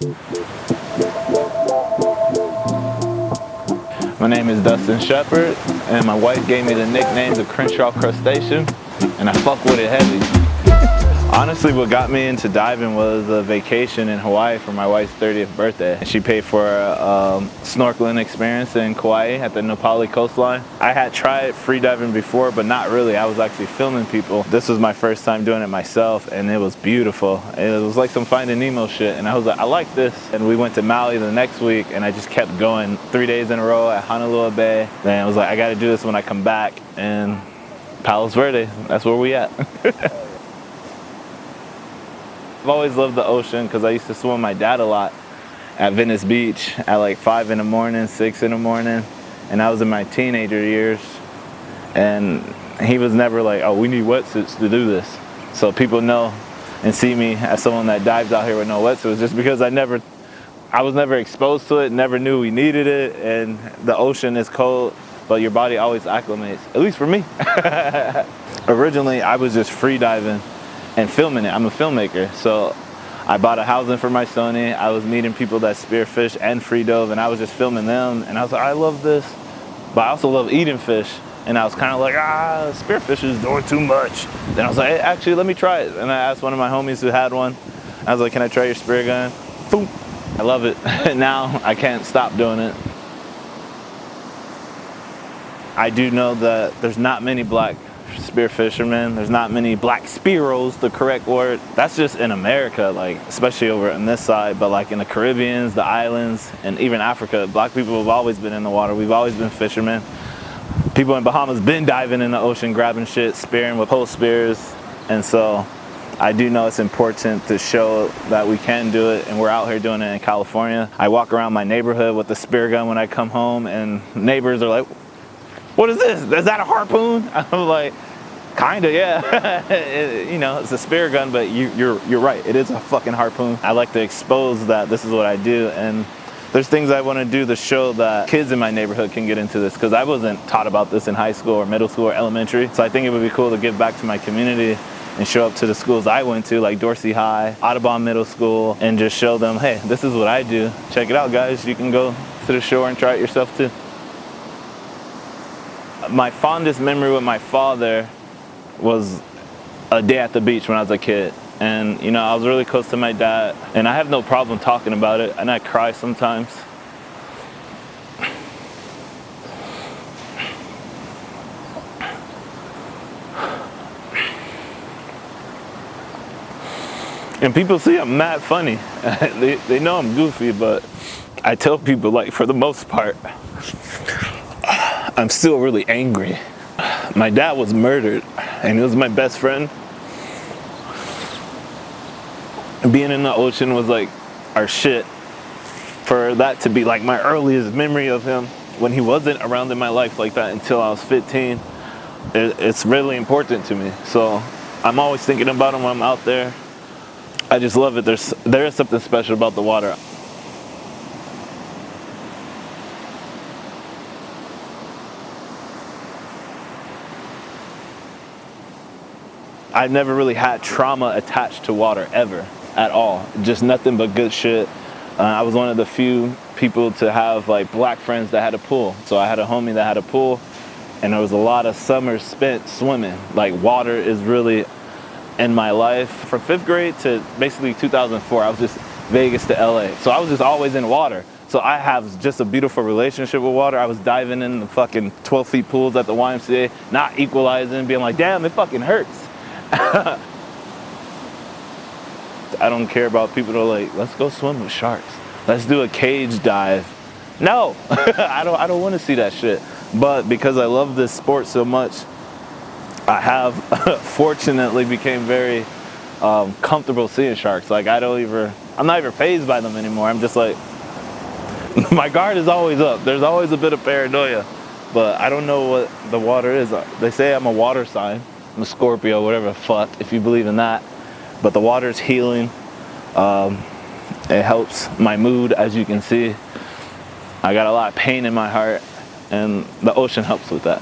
My name is Dustin Shepard, and my wife gave me the nickname the Crenshaw Crustacean, and I fuck with it heavy. Honestly, what got me into diving was a vacation in Hawaii for my wife's 30th birthday. She paid for a snorkeling experience in Kauai at the Nepali coastline. I had tried free diving before, but not really. I was actually filming people. This was my first time doing it myself, and it was beautiful. It was like some Finding Nemo shit, and I was like, I like this. And we went to Maui the next week, and I just kept going 3 days in a row at Honolulu Bay. Then I was like, I gotta do this when I come back, and Palos Verdes, that's where we at. I've always loved the ocean because I used to swim with my dad a lot at Venice Beach at like 5 in the morning, 6 in the morning, and I was in my teenager years, and he was never like, oh, we need wetsuits to do this. So people know and see me as someone that dives out here with no wetsuits, just because I was never exposed to it, never knew we needed it, and the ocean is cold, but your body always acclimates, at least for me. Originally, I was just free diving and filming it. I'm a filmmaker, so I bought a housing for my Sony. I was meeting people that spearfish and free dove, and I was just filming them, and I was like, I love this, but I also love eating fish, and I was kind of like, spearfish is doing too much. Then I was like, hey, actually, let me try it, and I asked one of my homies who had one. I was like, can I try your spear gun? Boom. I love it. Now I can't stop doing it. I do know that there's not many black spear fishermen. There's not many black spearos, the correct word. That's just in America, like especially over on this side, but like in the Caribbeans, the islands, and even Africa, black people have always been in the water. We've always been fishermen. People in Bahamas been diving in the ocean, grabbing shit, spearing with pole spears, and so I do know it's important to show that we can do it, and we're out here doing it in California. I walk around my neighborhood with the spear gun when I come home, and neighbors are like, what is this? Is that a harpoon? I'm like, kinda, yeah. You know, it's a spear gun, but you're right. It is a fucking harpoon. I like to expose that this is what I do, and there's things I want to do to show that kids in my neighborhood can get into this, because I wasn't taught about this in high school or middle school or elementary. So I think it would be cool to give back to my community and show up to the schools I went to, like Dorsey High, Audubon Middle School, and just show them, hey, this is what I do. Check it out, guys. You can go to the shore and try it yourself too. My fondest memory with my father was a day at the beach when I was a kid. And you know, I was really close to my dad, and I have no problem talking about it, and I cry sometimes. And people see I'm mad funny. They know I'm goofy, but I tell people, like, for the most part, I'm still really angry. My dad was murdered, and he was my best friend. Being in the ocean was like our shit. For that to be like my earliest memory of him, when he wasn't around in my life like that until I was 15, it's really important to me. So I'm always thinking about him when I'm out there. I just love it. There is something special about the water. I've never really had trauma attached to water ever, at all. Just nothing but good shit. I was one of the few people to have like black friends that had a pool. So I had a homie that had a pool, and there was a lot of summers spent swimming. Like, water is really in my life. From 5th grade to basically 2004, I was just Vegas to LA. So I was just always in water. So I have just a beautiful relationship with water. I was diving in the fucking 12 feet pools at the YMCA, not equalizing, being like, damn, it fucking hurts. I don't care about people that are like, let's go swim with sharks. Let's do a cage dive. No, I don't want to see that shit. But because I love this sport so much, I have fortunately became very comfortable seeing sharks. Like, I'm not even fazed by them anymore. I'm just like, my guard is always up. There's always a bit of paranoia, but I don't know what the water is. They say I'm a water sign. I'm a Scorpio, whatever the fuck, if you believe in that. But the water's healing. It helps my mood, as you can see. I got a lot of pain in my heart, and the ocean helps with that.